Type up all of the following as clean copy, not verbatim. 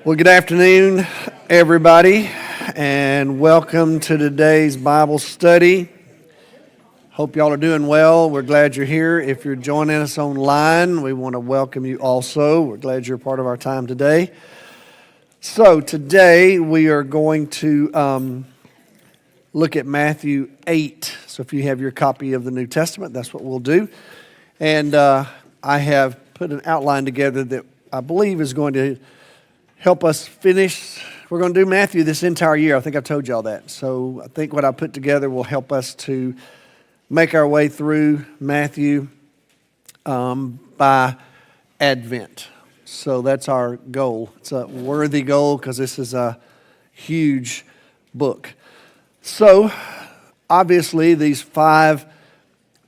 Well, good afternoon, everybody, and welcome to today's Bible study. Hope y'all are doing well. We're glad you're here. If you're joining us online, we want to welcome you also. We're glad you're part of our time today. So today we are going to look at Matthew 8. So if you have your copy of the New Testament, that's what we'll do. And I have put an outline together that I believe is going to help us finish. We're going to do Matthew this entire year. I think I've told y'all that. So I think what I put together will help us to make our way through Matthew by Advent. So that's our goal. It's a worthy goal because this is a huge book. So obviously these 5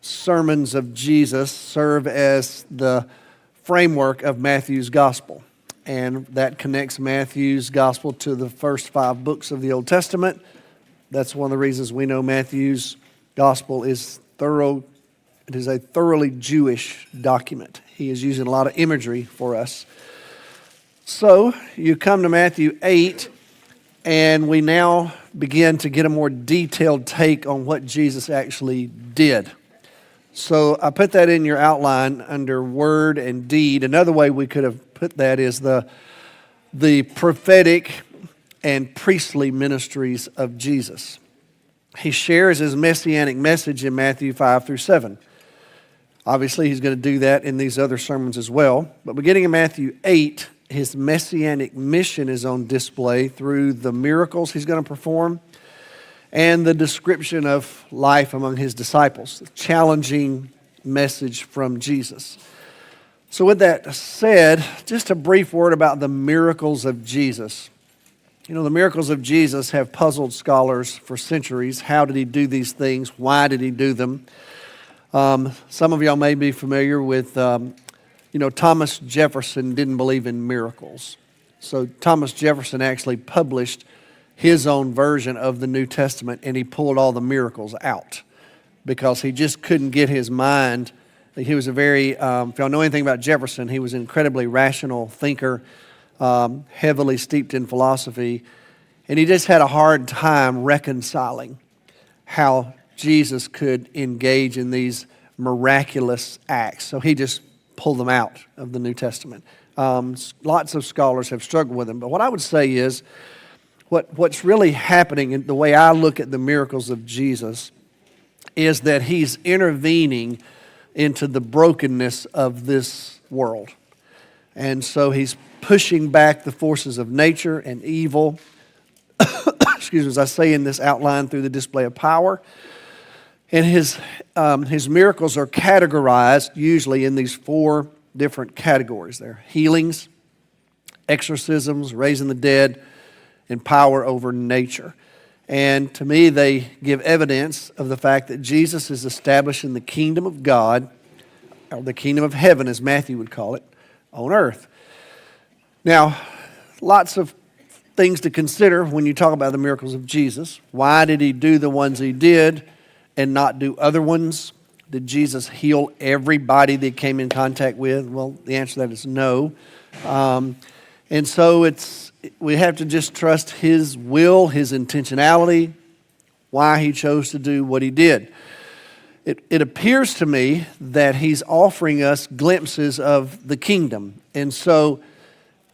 sermons of Jesus serve as the framework of Matthew's gospel. And that connects Matthew's gospel to the first 5 books of the Old Testament. That's one of the reasons we know Matthew's gospel is thorough. It is a thoroughly Jewish document. He is using a lot of imagery for us. So you come to Matthew 8, and we now begin to get a more detailed take on what Jesus actually did. So I put that in your outline under word and deed. Another way we could have put that is the prophetic and priestly ministries of Jesus. He shares his messianic message in Matthew 5 through 7. Obviously, he's going to do that in these other sermons as well. But beginning in Matthew 8, his messianic mission is on display through the miracles he's going to perform and the description of life among his disciples, a challenging message from Jesus. So with that said, just a brief word about the miracles of Jesus. You know, the miracles of Jesus have puzzled scholars for centuries. How did he do these things? Why did he do them? Some of y'all may be familiar with, Thomas Jefferson didn't believe in miracles. So Thomas Jefferson actually published his own version of the New Testament, and he pulled all the miracles out because he just couldn't get his mind. He was a very, if y'all know anything about Jefferson, he was an incredibly rational thinker, heavily steeped in philosophy, and he just had a hard time reconciling how Jesus could engage in these miraculous acts. So he just pulled them out of the New Testament. Lots of scholars have struggled with them, but what I would say is, what's really happening, in the way I look at the miracles of Jesus, is that he's intervening into the brokenness of this world. And so he's pushing back the forces of nature and evil, excuse me, as I say in this outline, through the display of power. And his miracles are categorized usually in these 4 different categories. They're healings, exorcisms, raising the dead, and power over nature. And to me, they give evidence of the fact that Jesus is establishing the kingdom of God, or the kingdom of heaven, as Matthew would call it, on earth. Now, lots of things to consider when you talk about the miracles of Jesus. Why did he do the ones he did and not do other ones? Did Jesus heal everybody that he came in contact with? Well, the answer to that is no. And so we have to just trust his will, his intentionality, why he chose to do what he did. It appears to me that he's offering us glimpses of the kingdom. And so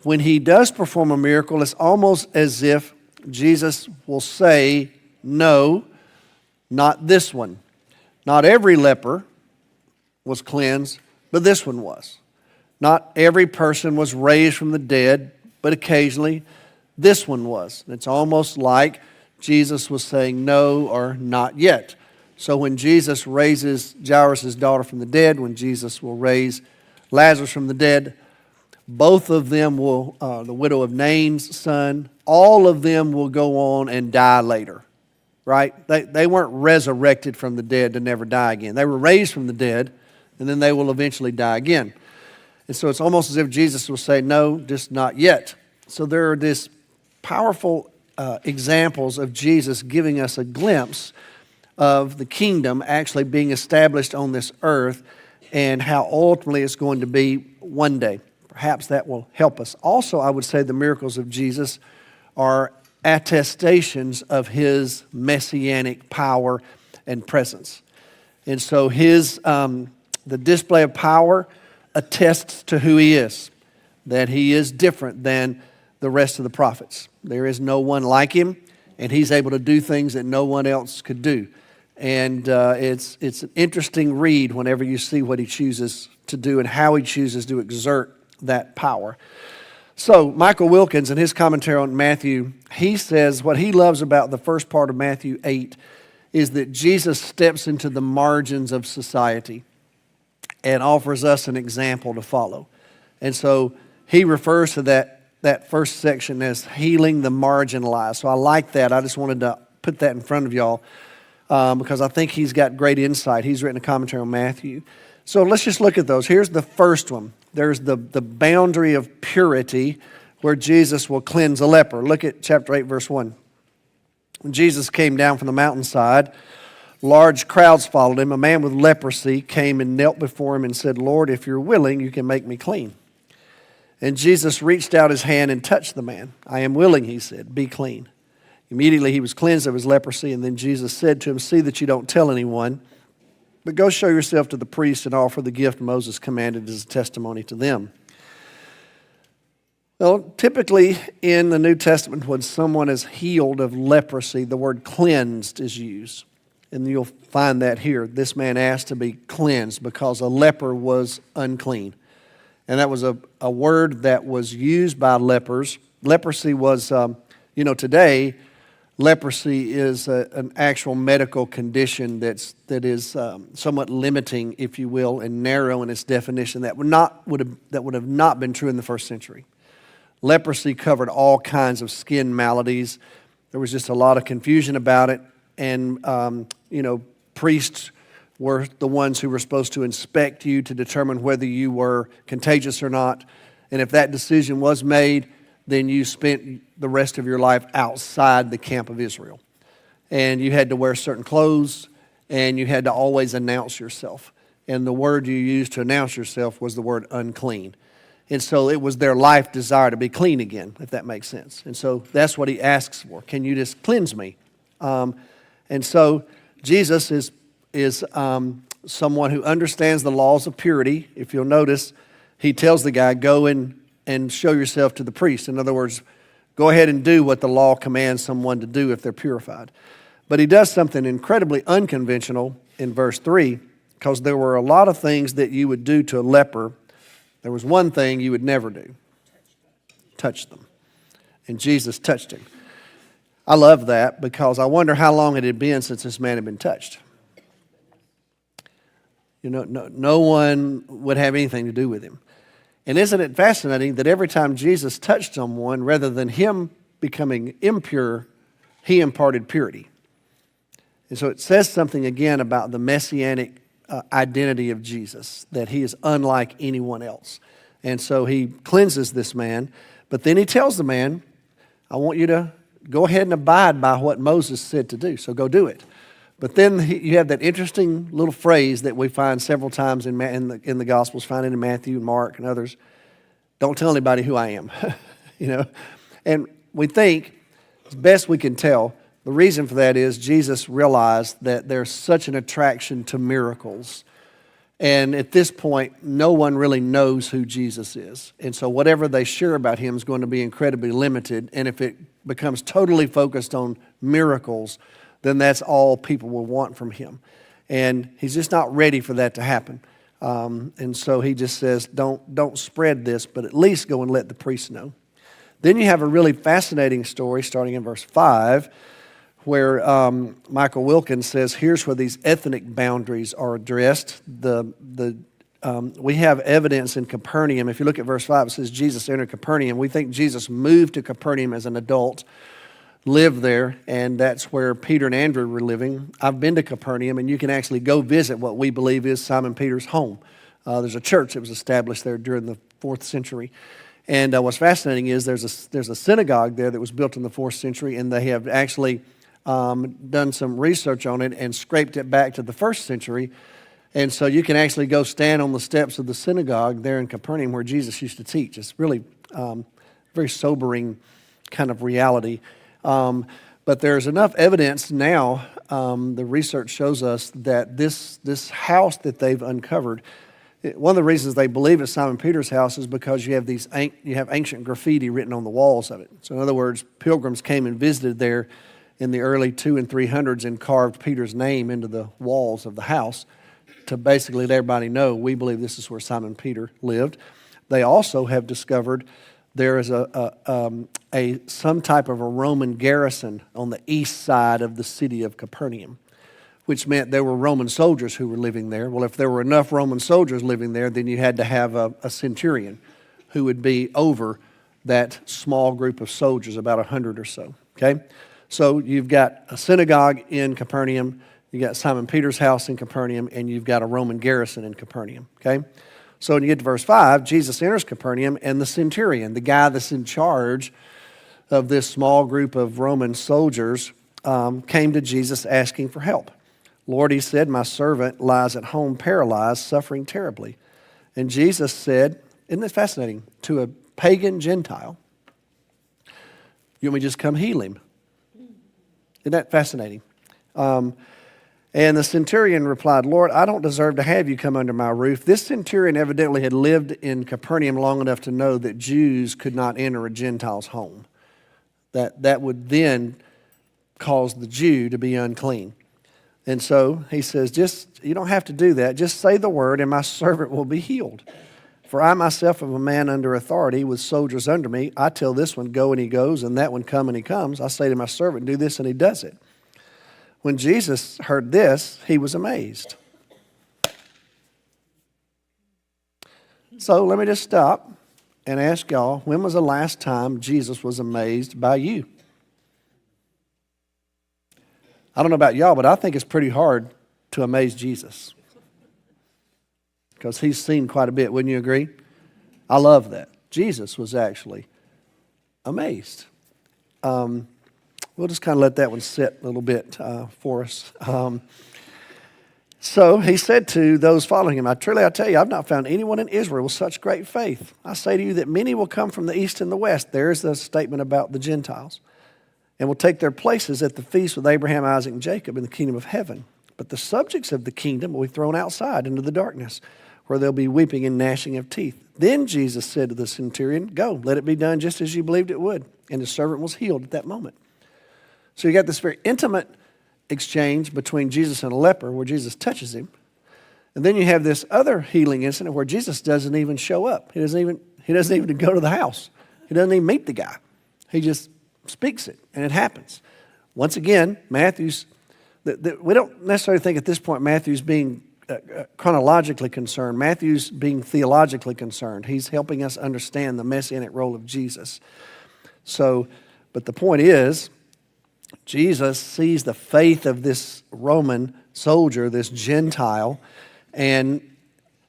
when he does perform a miracle, it's almost as if Jesus will say, no, not this one. Not every leper was cleansed, but this one was. Not every person was raised from the dead, but occasionally this one was. It's almost like Jesus was saying no or not yet. So when Jesus raises Jairus' daughter from the dead, when Jesus will raise Lazarus from the dead, both of them will, the widow of Nain's son, all of them will go on and die later, right? They weren't resurrected from the dead to never die again. They were raised from the dead, and then they will eventually die again. And so it's almost as if Jesus will say, no, just not yet. So there are these powerful examples of Jesus giving us a glimpse of the kingdom actually being established on this earth and how ultimately it's going to be one day. Perhaps that will help us. Also, I would say the miracles of Jesus are attestations of his messianic power and presence. And so the display of power attests to who he is, that he is different than the rest of the prophets. There is no one like him, and he's able to do things that no one else could do. And it's an interesting read whenever you see what he chooses to do and how he chooses to exert that power. So Michael Wilkins, in his commentary on Matthew, he says what he loves about the first part of Matthew 8 is that Jesus steps into the margins of society and offers us an example to follow. And so he refers to that first section as healing the marginalized. So I like that. I just wanted to put that in front of y'all because I think he's got great insight. He's written a commentary on Matthew. So let's just look at those. Here's the first one. There's the boundary of purity where Jesus will cleanse a leper. Look at chapter 8, verse 1. When Jesus came down from the mountainside, large crowds followed him. A man with leprosy came and knelt before him and said, "Lord, if you're willing, you can make me clean." And Jesus reached out his hand and touched the man. "I am willing," he said, "be clean." Immediately he was cleansed of his leprosy, and then Jesus said to him, "See that you don't tell anyone, but go show yourself to the priest and offer the gift Moses commanded as a testimony to them." Well, typically in the New Testament, when someone is healed of leprosy, the word cleansed is used. And you'll find that here. This man asked to be cleansed because a leper was unclean. And that was a word that was used by lepers. Leprosy was, today, leprosy is an actual medical condition that is somewhat limiting, if you will, and narrow in its definition. That would have not been true in the first century. Leprosy covered all kinds of skin maladies. There was just a lot of confusion about it, and priests were the ones who were supposed to inspect you to determine whether you were contagious or not. And if that decision was made, then you spent the rest of your life outside the camp of Israel. And you had to wear certain clothes, and you had to always announce yourself. And the word you used to announce yourself was the word unclean. And so it was their life desire to be clean again, if that makes sense. And so that's what he asks for. Can you just cleanse me? And so Jesus is someone who understands the laws of purity. If you'll notice, he tells the guy, go and show yourself to the priest. In other words, go ahead and do what the law commands someone to do if they're purified. But he does something incredibly unconventional in verse 3, because there were a lot of things that you would do to a leper. There was one thing you would never do: touch them. And Jesus touched him. I love that because I wonder how long it had been since this man had been touched. No one would have anything to do with him. And isn't it fascinating that every time Jesus touched someone, rather than him becoming impure, he imparted purity. And so it says something again about the messianic identity of Jesus, that he is unlike anyone else. And so he cleanses this man, but then he tells the man, I want you to go ahead and abide by what Moses said to do, so go do it. But then you have that interesting little phrase that we find several times in the Gospels, find it in Matthew and Mark and others: don't tell anybody who I am. And we think, as best we can tell, the reason for that is Jesus realized that there's such an attraction to miracles. And at this point, no one really knows who Jesus is. And so whatever they share about him is going to be incredibly limited. And if it becomes totally focused on miracles, then that's all people will want from him. And he's just not ready for that to happen. And so he just says, don't spread this, but at least go and let the priest know. Then you have a really fascinating story starting in verse 5, where Michael Wilkins says, here's where these ethnic boundaries are addressed. We have evidence in Capernaum. If you look at verse 5, it says Jesus entered Capernaum. We think Jesus moved to Capernaum as an adult, lived there, and that's where Peter and Andrew were living. I've been to Capernaum, and you can actually go visit what we believe is Simon Peter's home. There's a church that was established there during the 4th century. And what's fascinating is there's a synagogue there that was built in the 4th century, and they have actually done some research on it and scraped it back to the 1st century. And so you can actually go stand on the steps of the synagogue there in Capernaum where Jesus used to teach. It's really very sobering kind of reality. But there's enough evidence now, the research shows us that this house that they've uncovered, one of the reasons they believe it's Simon Peter's house is because you have ancient graffiti written on the walls of it. So in other words, pilgrims came and visited there in the early 200s and 300s and carved Peter's name into the walls of the house to basically let everybody know, we believe this is where Simon Peter lived. They also have discovered there is some type of a Roman garrison on the east side of the city of Capernaum, which meant there were Roman soldiers who were living there. Well, if there were enough Roman soldiers living there, then you had to have a centurion who would be over that small group of soldiers, about 100 or so, okay? So you've got a synagogue in Capernaum, you got Simon Peter's house in Capernaum, and you've got a Roman garrison in Capernaum, okay? So when you get to verse 5, Jesus enters Capernaum, and the centurion, the guy that's in charge of this small group of Roman soldiers, came to Jesus asking for help. Lord, he said, my servant lies at home paralyzed, suffering terribly. And Jesus said, isn't this fascinating, to a pagan Gentile, you want me to just come heal him? Isn't that fascinating? And the centurion replied, Lord, I don't deserve to have you come under my roof. This centurion evidently had lived in Capernaum long enough to know that Jews could not enter a Gentile's home. That would then cause the Jew to be unclean. And so he says, you don't have to do that. Just say the word and my servant will be healed. For I myself am a man under authority with soldiers under me. I tell this one, go, and he goes, and that one, come, and he comes. I say to my servant, do this, and he does it. When Jesus heard this, he was amazed. So let me just stop and ask y'all, when was the last time Jesus was amazed by you? I don't know about y'all, but I think it's pretty hard to amaze Jesus, because he's seen quite a bit. Wouldn't you agree? I love that. Jesus was actually amazed. We'll just kind of let that one sit a little bit for us. So he said to those following him, I tell you, I've not found anyone in Israel with such great faith. I say to you that many will come from the east and the west. There's the statement about the Gentiles. And will take their places at the feast with Abraham, Isaac, and Jacob in the kingdom of heaven. But the subjects of the kingdom will be thrown outside into the darkness, where there'll be weeping and gnashing of teeth. Then Jesus said to the centurion, go, let it be done just as you believed it would. And his servant was healed at that moment. So you got this very intimate exchange between Jesus and a leper, where Jesus touches him. And then you have this other healing incident where Jesus doesn't even show up. He doesn't even go to the house. He doesn't even meet the guy. He just speaks it, and it happens. Once again, Matthew's, we don't necessarily think at this point Matthew's being chronologically concerned. Matthew's being theologically concerned. He's helping us understand the messianic role of Jesus. So, but the point is, Jesus sees the faith of this Roman soldier, this Gentile, and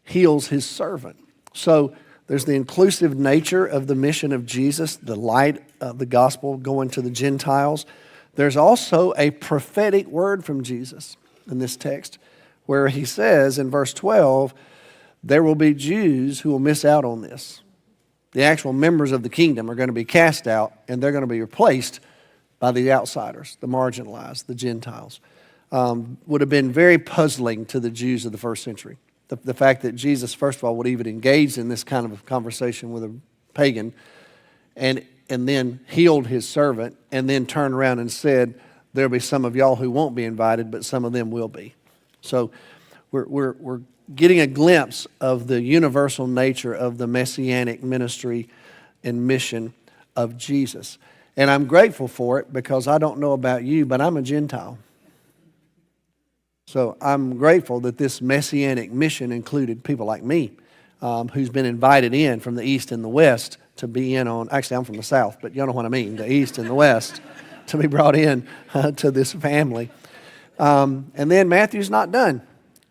heals his servant. So there's the inclusive nature of the mission of Jesus, the light of the gospel going to the Gentiles. There's also a prophetic word from Jesus in this text, where he says in verse 12, there will be Jews who will miss out on this. The actual members of the kingdom are going to be cast out, and they're going to be replaced by the outsiders, the marginalized, the Gentiles. Would have been very puzzling to the Jews of the first century. The fact that Jesus, first of all, would even engage in this kind of a conversation with a pagan and then healed his servant, and then turned around and said, there'll be some of y'all who won't be invited, but some of them will be. So we're getting a glimpse of the universal nature of the messianic ministry and mission of Jesus. And I'm grateful for it, because I don't know about you, but I'm a Gentile. So I'm grateful that this messianic mission included people like me, who's been invited in from the east and the west to be in on, actually I'm from the south, but you know what I mean, the east and the west, to be brought in to this family. And then Matthew's not done,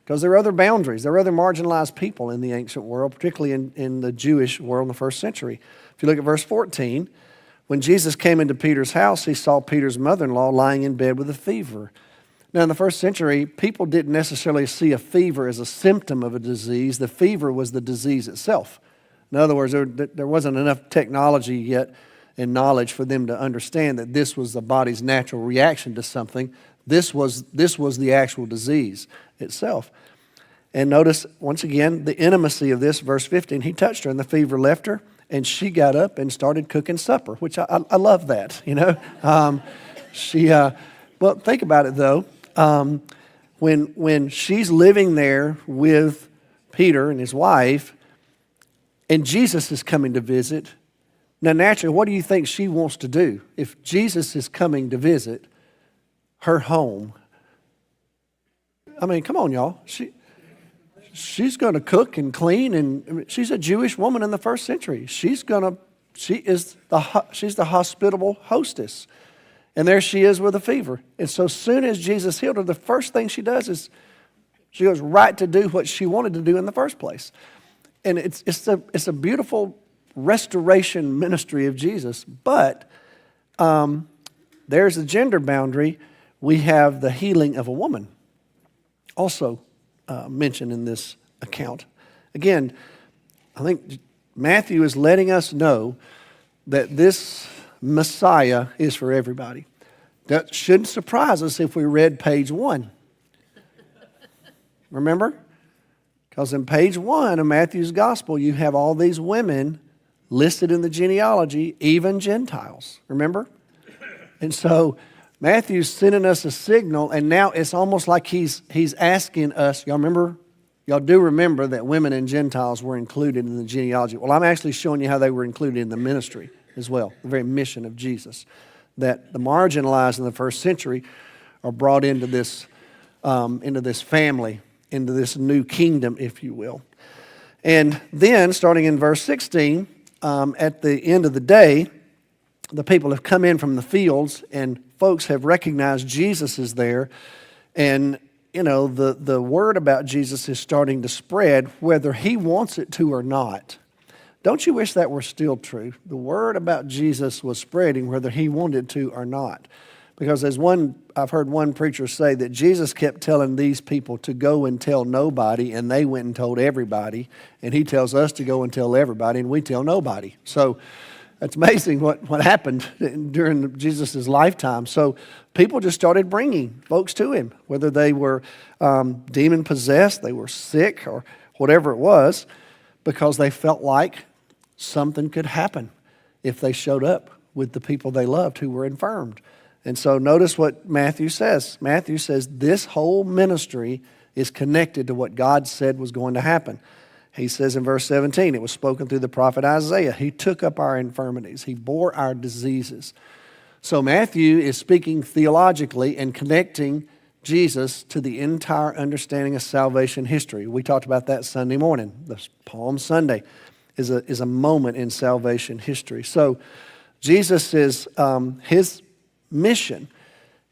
because there are other boundaries. There are other marginalized people in the ancient world, particularly in the Jewish world in the first century. If you look at verse 14, when Jesus came into Peter's house, he saw Peter's mother-in-law lying in bed with a fever. Now, in the first century, people didn't necessarily see a fever as a symptom of a disease. The fever was the disease itself. In other words, there wasn't enough technology yet and knowledge for them to understand that this was the body's natural reaction to something. This was the actual disease itself. And notice, once again, the intimacy of this, verse 15. He touched her, and the fever left her, and she got up and started cooking supper, which I love that, you know. Well, think about it, though. When she's living there with Peter and his wife, and Jesus is coming to visit, now naturally, what do you think she wants to do? If Jesus is coming to visit her home, I mean, come on, y'all. She's going to cook and clean, and I mean, she's a Jewish woman in the first century. She's the hospitable hostess. And there she is with a fever. And so soon as Jesus healed her, the first thing she does is she goes right to do what she wanted to do in the first place. And it's a beautiful restoration ministry of Jesus. But there's a gender boundary. We have the healing of a woman also mentioned in this account. Again, I think Matthew is letting us know that this Messiah is for everybody. That shouldn't surprise us if we read page 1. Remember? Because in page 1 of Matthew's gospel, you have all these women listed in the genealogy, even Gentiles. Remember? And so Matthew's sending us a signal, and now it's almost like he's asking us, y'all do remember that women and Gentiles were included in the genealogy. Well, I'm actually showing you how they were included in the ministry as well, the very mission of Jesus, that the marginalized in the first century are brought into this family, into this new kingdom, if you will. And then, starting in verse 16, at the end of the day, the people have come in from the fields, and folks have recognized Jesus is there, and you know the word about Jesus is starting to spread, whether he wants it to or not. Don't you wish that were still true? The word about Jesus was spreading whether he wanted to or not. Because I've heard one preacher say that Jesus kept telling these people to go and tell nobody, and they went and told everybody. And he tells us to go and tell everybody, and we tell nobody. So it's amazing what happened during Jesus' lifetime. So people just started bringing folks to him, whether they were demon-possessed, they were sick, or whatever it was, because they felt like something could happen if they showed up with the people they loved who were infirmed. And so notice what Matthew says. Matthew says this whole ministry is connected to what God said was going to happen. He says in verse 17, it was spoken through the prophet Isaiah. He took up our infirmities. He bore our diseases. So Matthew is speaking theologically and connecting Jesus to the entire understanding of salvation history. We talked about that Sunday morning. The Palm Sunday is a moment in salvation history. So Jesus is, his mission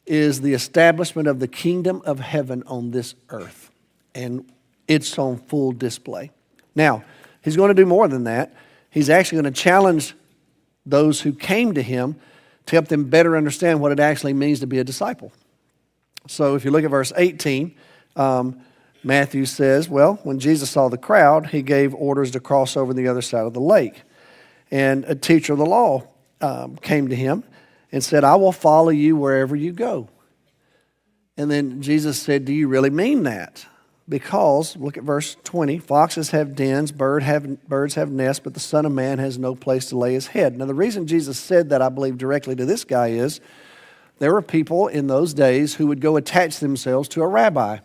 is the establishment of the kingdom of heaven on this earth. And it's on full display. Now, he's going to do more than that. He's actually going to challenge those who came to him to help them better understand what it actually means to be a disciple. So if you look at verse 18, Matthew says, well, when Jesus saw the crowd, he gave orders to cross over the other side of the lake. And a teacher of the law came to him and said, I will follow you wherever you go. And then Jesus said, do you really mean that? Because, look at verse 20, foxes have dens, birds have nests, but the Son of Man has no place to lay his head. Now the reason Jesus said that, I believe, directly to this guy is there were people in those days who would go attach themselves to a rabbi.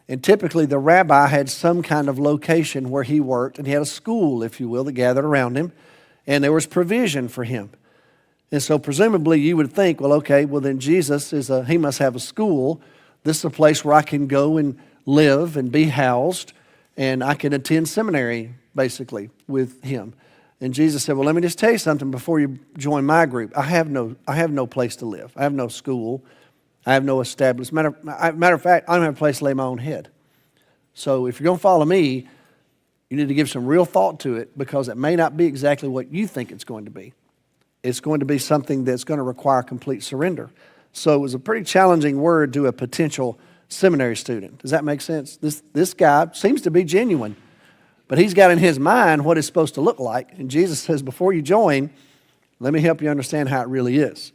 And typically the rabbi had some kind of location where he worked, and he had a school, if you will, that gathered around him, and there was provision for him. And so presumably you would think, well, okay, well then Jesus he must have a school. This is a place where I can go and live and be housed, and I can attend seminary, basically, with him. And Jesus said, well, let me just tell you something before you join my group. I have no place to live. I have no school. I have no established. Matter of fact, I don't have a place to lay my own head. So if you're going to follow me, you need to give some real thought to it, because it may not be exactly what you think it's going to be. It's going to be something that's going to require complete surrender. So it was a pretty challenging word to a potential seminary student. Does that make sense? This guy seems to be genuine, but he's got in his mind what it's supposed to look like. And Jesus says, before you join, let me help you understand how it really is.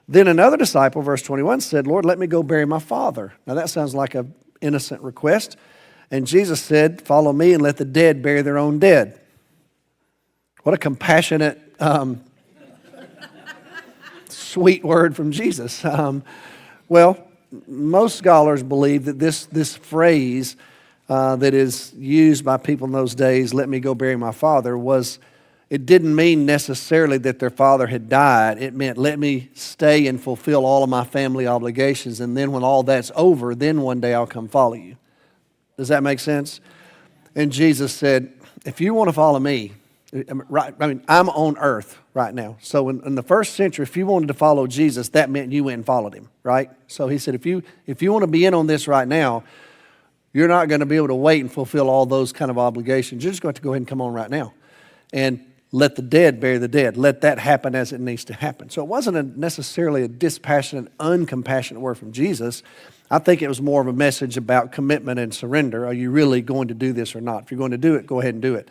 Then another disciple, verse 21, said, Lord, let me go bury my father. Now that sounds like an innocent request. And Jesus said, follow me and let the dead bury their own dead. What a compassionate, sweet word from Jesus. Well, most scholars believe that this phrase that is used by people in those days, let me go bury my father, it didn't mean necessarily that their father had died. It meant let me stay and fulfill all of my family obligations, and then when all that's over, then one day I'll come follow you. Does that make sense? And Jesus said, if you want to follow me, I'm on earth right now. So in the first century, if you wanted to follow Jesus, that meant you went and followed him, right? So he said, if you want to be in on this right now, you're not going to be able to wait and fulfill all those kind of obligations. You're just going to go ahead and come on right now. And let the dead bury the dead. Let that happen as it needs to happen. So it wasn't necessarily a dispassionate, uncompassionate word from Jesus. I think it was more of a message about commitment and surrender. Are you really going to do this or not? If you're going to do it, go ahead and do it.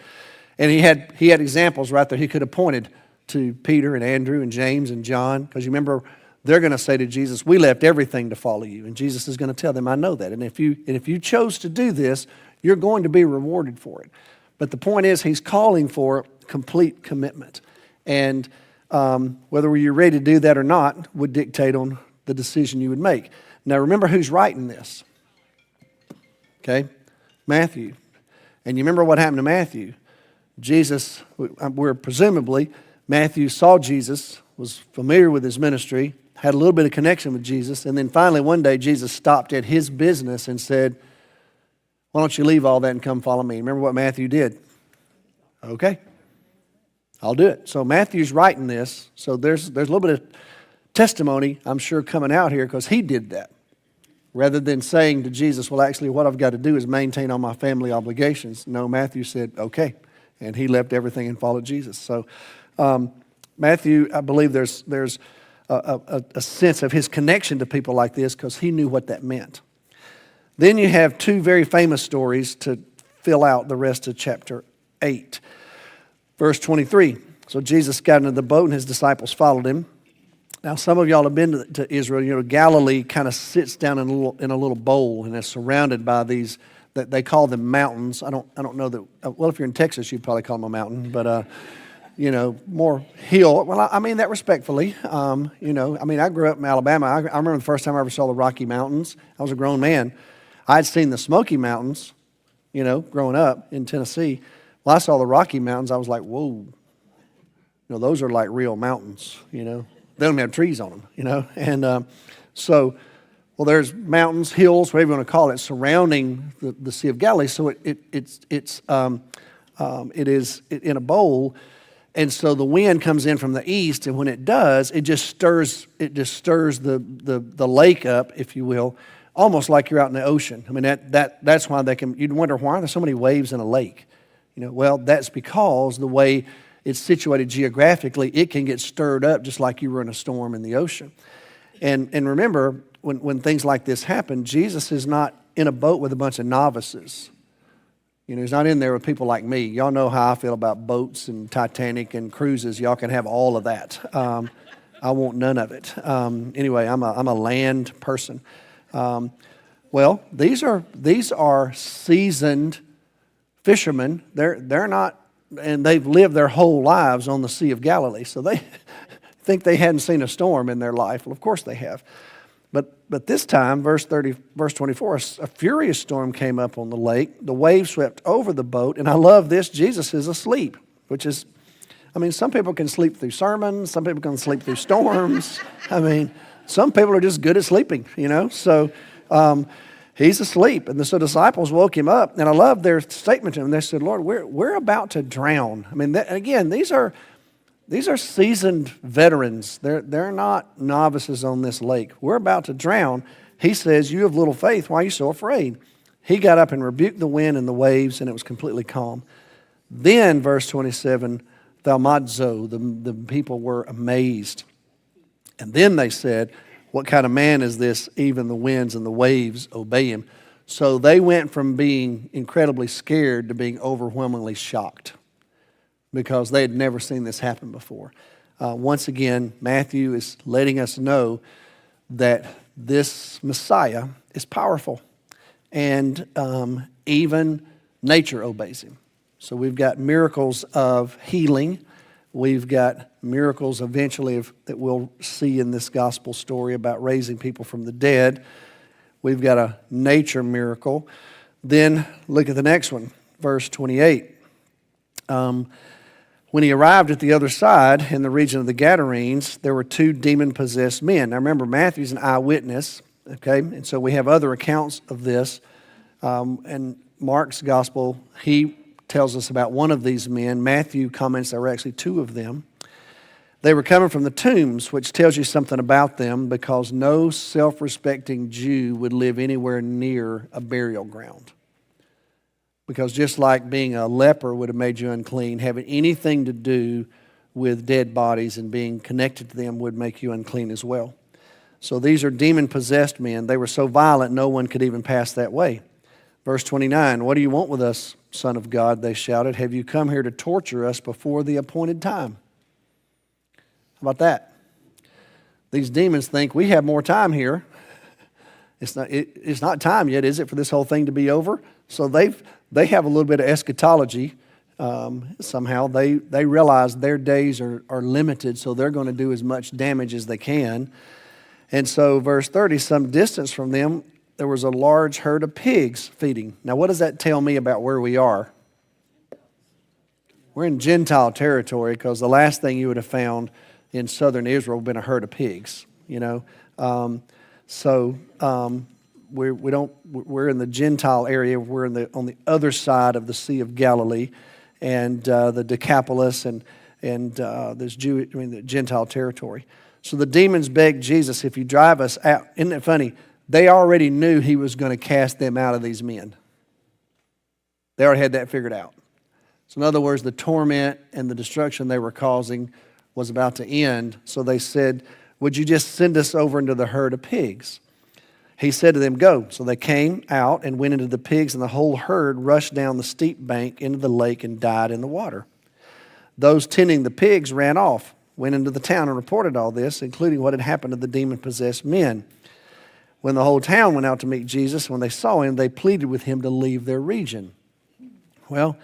And he had examples right there he could have pointed to Peter and Andrew and James and John, because you remember they're going to say to Jesus, we left everything to follow you. And Jesus is going to tell them, I know that. And if you chose to do this, you're going to be rewarded for it. But the point is, he's calling for complete commitment. And whether you're ready to do that or not would dictate on the decision you would make. Now, remember who's writing this. Okay? Matthew. And you remember what happened to Matthew. Jesus, presumably, Matthew saw Jesus, was familiar with his ministry, had a little bit of connection with Jesus, and then finally one day Jesus stopped at his business and said, why don't you leave all that and come follow me? Remember what Matthew did? Okay, I'll do it. So Matthew's writing this, so there's a little bit of testimony, I'm sure, coming out here because he did that. Rather than saying to Jesus, well, actually what I've got to do is maintain all my family obligations. No, Matthew said, okay. And he left everything and followed Jesus. So Matthew, I believe there's a sense of his connection to people like this because he knew what that meant. Then you have two very famous stories to fill out the rest of chapter 8. Verse 23. So Jesus got into the boat and his disciples followed him. Now some of y'all have been to Israel. You know, Galilee kind of sits down in a little bowl and is surrounded by these, that they call them mountains. I don't know that, well, if you're in Texas, you'd probably call them a mountain, but you know, more hill. Well, I mean that respectfully. You know, I mean, I grew up in Alabama. I remember the first time I ever saw the Rocky Mountains. I was a grown man. I'd seen the Smoky Mountains, you know, growing up in Tennessee. Well, I saw the Rocky Mountains. I was like, whoa. You know, those are like real mountains, you know. They don't have trees on them, you know. And so, well, there's mountains, hills, whatever you want to call it, surrounding the Sea of Galilee. So it is in a bowl. And so the wind comes in from the east, and when it does, it just stirs the lake up, if you will, almost like you're out in the ocean. I mean, that's why you'd wonder, why are there so many waves in a lake? You know, well, that's because the way it's situated geographically, it can get stirred up just like you were in a storm in the ocean. And remember, when things like this happen, Jesus is not in a boat with a bunch of novices. You know, he's not in there with people like me. Y'all know how I feel about boats and Titanic and cruises. Y'all can have all of that. I want none of it. Anyway, I'm a land person. Well, these are seasoned fishermen. They're not, and they've lived their whole lives on the Sea of Galilee. So they think they hadn't seen a storm in their life. Well, of course they have. But this time, verse 24, a furious storm came up on the lake. The waves swept over the boat. And I love this. Jesus is asleep, which is, I mean, some people can sleep through sermons. Some people can sleep through storms. I mean, some people are just good at sleeping, you know. So he's asleep. And so disciples woke him up. And I love their statement to him. They said, Lord, we're about to drown. I mean, again, these are seasoned veterans. They're not novices on this lake. We're about to drown. He says, you have little faith. Why are you so afraid? He got up and rebuked the wind and the waves, and it was completely calm. Then, verse 27, thaumazo, the people were amazed. And then they said, What kind of man is this? Even the winds and the waves obey him. So they went from being incredibly scared to being overwhelmingly shocked because they had never seen this happen before. Once again, Matthew is letting us know that this Messiah is powerful, and even nature obeys him. So we've got miracles of healing. We've got miracles eventually that we'll see in this gospel story about raising people from the dead. We've got a nature miracle. Then look at the next one, verse 28. When he arrived at the other side in the region of the Gadarenes, there were 2 demon-possessed men. Now remember, Matthew's an eyewitness, okay? And so we have other accounts of this. And Mark's gospel, he tells us about one of these men. Matthew comments there were actually 2 of them. They were coming from the tombs, which tells you something about them because no self-respecting Jew would live anywhere near a burial ground. Because just like being a leper would have made you unclean, having anything to do with dead bodies and being connected to them would make you unclean as well. So these are demon-possessed men. They were so violent no one could even pass that way. Verse 29, "What do you want with us, Son of God?" they shouted. "Have you come here to torture us before the appointed time?" How about that? These demons think we have more time here. It's not time yet, is it, for this whole thing to be over? So they have a little bit of eschatology. Somehow they realize their days are limited, so they're going to do as much damage as they can. And so verse 30, some distance from them, there was a large herd of pigs feeding. Now what does that tell me about where we are? We're in Gentile territory because the last thing you would have found in southern Israel would have been a herd of pigs, you know. We're in the Gentile area. We're on the other side of the Sea of Galilee, and the Decapolis and the Gentile territory. So the demons begged Jesus, "If you drive us out." Isn't it funny? They already knew he was going to cast them out of these men. They already had that figured out. So in other words, the torment and the destruction they were causing was about to end. So they said, "Would you just send us over into the herd of pigs?" He said to them, "Go." So they came out and went into the pigs, and the whole herd rushed down the steep bank into the lake and died in the water. Those tending the pigs ran off, went into the town and reported all this, including what had happened to the demon-possessed men. When the whole town went out to meet Jesus, when they saw him, they pleaded with him to leave their region. Well,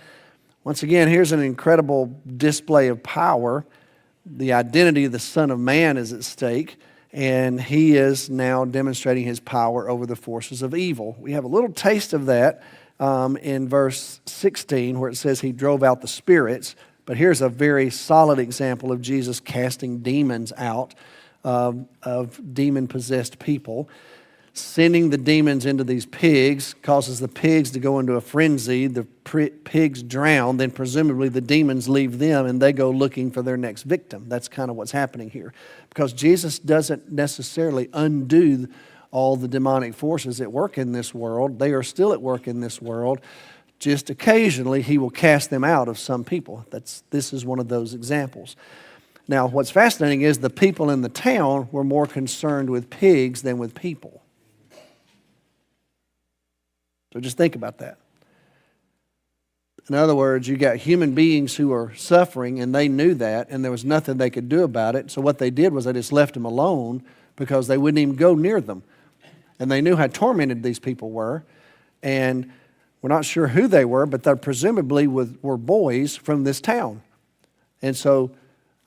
once again, here's an incredible display of power. The identity of the Son of Man is at stake, and he is now demonstrating his power over the forces of evil. We have a little taste of that in verse 16, where it says he drove out the spirits. But here's a very solid example of Jesus casting demons out of demon-possessed people. Sending the demons into these pigs causes the pigs to go into a frenzy. The pigs drown, then presumably the demons leave them and they go looking for their next victim. That's kind of what's happening here. Because Jesus doesn't necessarily undo all the demonic forces at work in this world. They are still at work in this world. Just occasionally he will cast them out of some people. This is one of those examples. Now what's fascinating is the people in the town were more concerned with pigs than with people. So just think about that. In other words, you got human beings who are suffering, and they knew that, and there was nothing they could do about it. So what they did was they just left them alone because they wouldn't even go near them. And they knew how tormented these people were. And we're not sure who they were, but they presumably were boys from this town. And so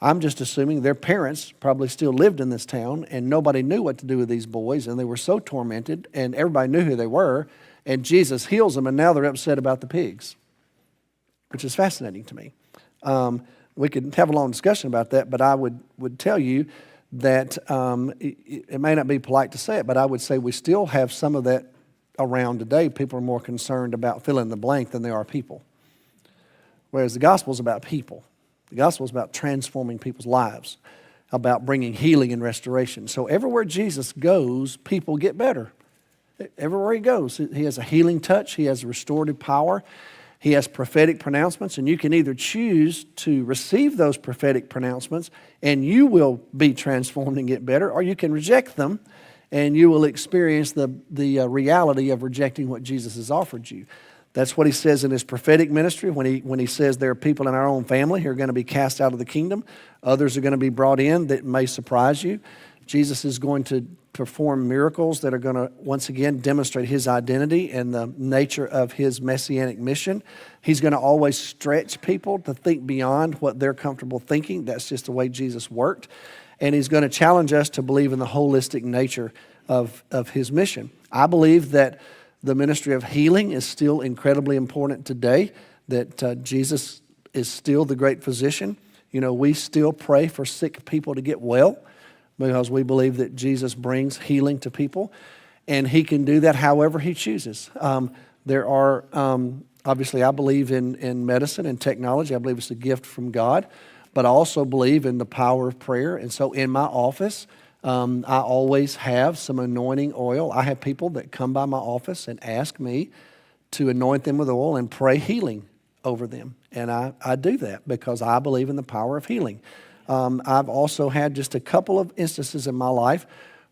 I'm just assuming their parents probably still lived in this town, and nobody knew what to do with these boys, and they were so tormented, and everybody knew who they were. And Jesus heals them, and now they're upset about the pigs, which is fascinating to me. We could have a long discussion about that, but I would tell you that it may not be polite to say it, but I would say we still have some of that around today. People are more concerned about fill in the blank than they are people. Whereas the gospel is about people. The gospel is about transforming people's lives, about bringing healing and restoration. So everywhere Jesus goes, people get better. Everywhere he goes, he has a healing touch. He has a restorative power. He has prophetic pronouncements, and you can either choose to receive those prophetic pronouncements and you will be transformed and get better, or you can reject them and you will experience the reality of rejecting what Jesus has offered you. That's what he says in his prophetic ministry when he says there are people in our own family who are going to be cast out of the kingdom. Others are going to be brought in that may surprise you. Jesus is going to perform miracles that are going to, once again, demonstrate his identity and the nature of his messianic mission. He's going to always stretch people to think beyond what they're comfortable thinking. That's just the way Jesus worked. And he's going to challenge us to believe in the holistic nature of his mission. I believe that the ministry of healing is still incredibly important today, that Jesus is still the great physician. You know, we still pray for sick people to get well, because we believe that Jesus brings healing to people, and he can do that however he chooses. There are, obviously, I believe in medicine and technology. I believe it's a gift from God, but I also believe in the power of prayer. And so in my office, I always have some anointing oil. I have people that come by my office and ask me to anoint them with oil and pray healing over them. And I do that because I believe in the power of healing. I've also had just a couple of instances in my life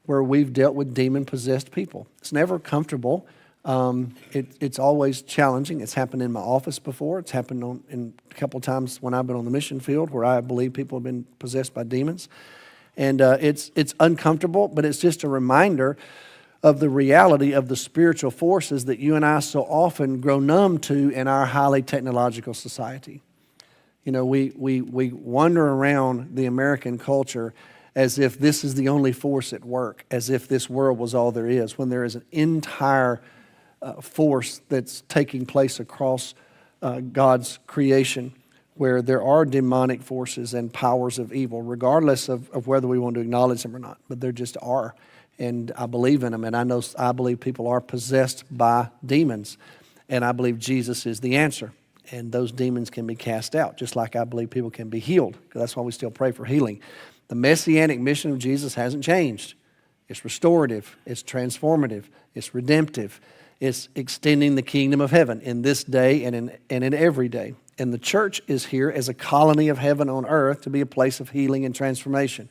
where we've dealt with demon-possessed people. It's never comfortable. It's always challenging. It's happened in my office before. It's happened in a couple of times when I've been on the mission field where I believe people have been possessed by demons. And it's uncomfortable, but it's just a reminder of the reality of the spiritual forces that you and I so often grow numb to in our highly technological society. You know, we wander around the American culture as if this is the only force at work, as if this world was all there is, when there is an entire force that's taking place across God's creation, where there are demonic forces and powers of evil, regardless of whether we want to acknowledge them or not. But there just are, and I believe in them, and I believe people are possessed by demons, and I believe Jesus is the answer. And those demons can be cast out, just like I believe people can be healed. That's why we still pray for healing. The messianic mission of Jesus hasn't changed. It's restorative, it's transformative, it's redemptive, it's extending the kingdom of heaven in this day and in every day. And the church is here as a colony of heaven on earth to be a place of healing and transformation.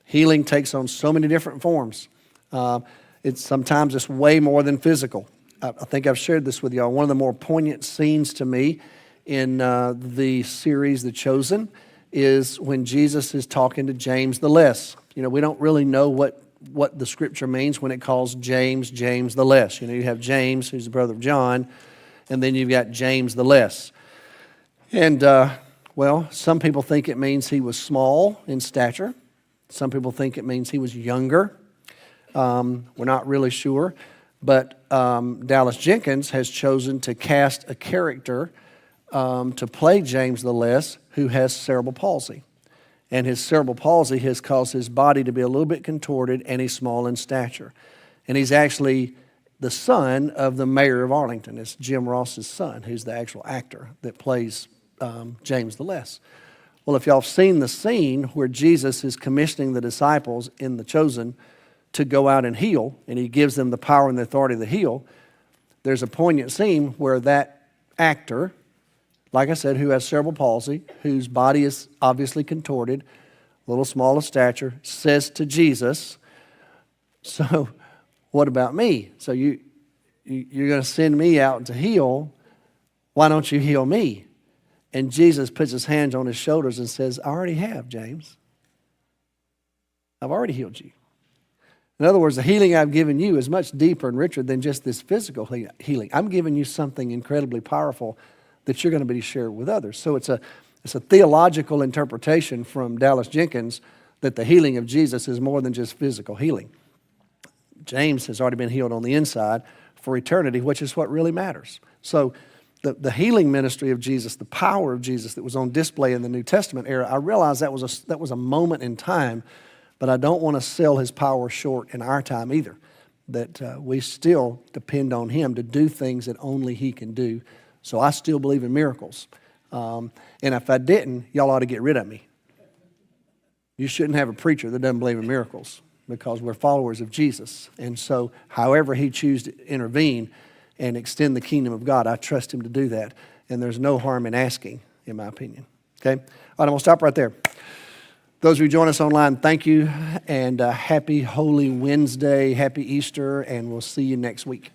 Healing takes on so many different forms. Sometimes it's way more than physical. I think I've shared this with y'all. One of the more poignant scenes to me in the series The Chosen is when Jesus is talking to James the Less. You know, we don't really know what the scripture means when it calls James the Less. You know, you have James, who's the brother of John, and then you've got James the Less. And, some people think it means he was small in stature. Some people think it means he was younger. We're not really sure. But Dallas Jenkins has chosen to cast a character to play James the Less who has cerebral palsy. And his cerebral palsy has caused his body to be a little bit contorted, and he's small in stature. And he's actually the son of the mayor of Arlington. It's Jim Ross's son, who's the actual actor that plays James the Less. Well, if y'all have seen the scene where Jesus is commissioning the disciples in The Chosen to go out and heal, and he gives them the power and the authority to heal, there's a poignant scene where that actor, like I said, who has cerebral palsy, whose body is obviously contorted, a little small of stature, says to Jesus, "So what about me? So you're going to send me out to heal. Why don't you heal me?" And Jesus puts his hands on his shoulders and says, "I already have, James. I've already healed you." In other words, the healing I've given you is much deeper and richer than just this physical healing. I'm giving you something incredibly powerful that you're going to be shared with others. So it's a theological interpretation from Dallas Jenkins that the healing of Jesus is more than just physical healing. James has already been healed on the inside for eternity, which is what really matters. So the healing ministry of Jesus, the power of Jesus that was on display in the New Testament era, I realize that was a moment in time. But I don't want to sell his power short in our time either, that we still depend on him to do things that only he can do. So I still believe in miracles. And if I didn't, y'all ought to get rid of me. You shouldn't have a preacher that doesn't believe in miracles, because we're followers of Jesus. And so however he chooses to intervene, and extend the kingdom of God, I trust him to do that. And there's no harm in asking, in my opinion. Okay? All right, I'm going to stop right there. Those of you who join us online, thank you, and happy Holy Wednesday, happy Easter, and we'll see you next week.